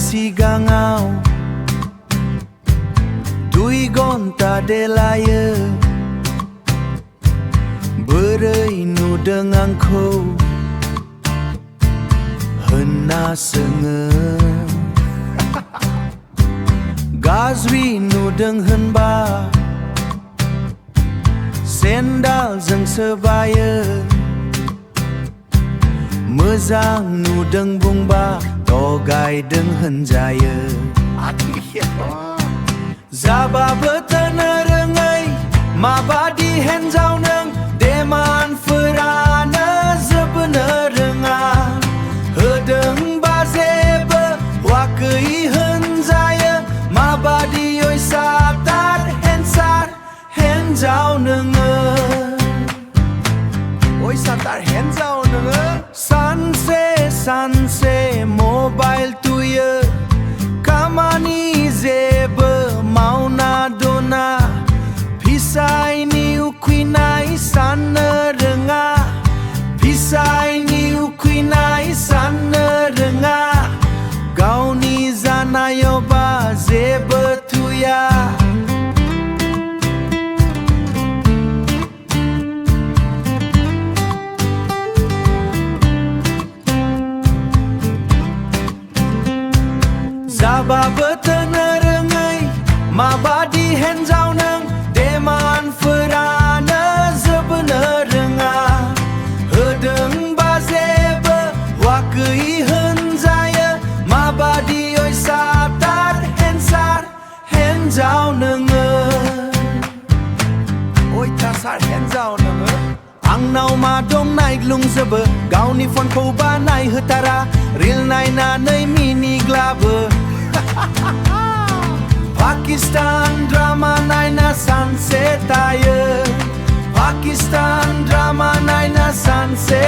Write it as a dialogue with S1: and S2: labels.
S1: sigangau Dui gonta delaya Bereinu dengan kau Hena senge Gazwinu dengan ba Sendal jeng sebaya Mezang nudeng bungba Togai deng henjaya Jababw Twnw Rwnga Mabadi henjau neng Deman ferana sebener renga Hedeng bazebe Wakei henjaya Mabadi oi satar hensar Henjau nenge Oi satar henjau nenge Sanse mobile tuye Kamani zebe mauna dona Pisai ni ukwinai sana renga Pisai ni ukwinai sana renga Gau ni zanayo ba zebe tuya Jababw Twnw Rwnga Mabadi henjau neng Deman ferana sebener renga Hedeng bazebe Wakei henjaya Mabadi oi satar hensar Henjau nenge Oi tasar henjau nenge Angnau madong naik lung zebe Gauni phone ko ba nai hetara Ril nai na nei mini glabe Pakistan drama naina sunset aye Pakistan drama naina sunset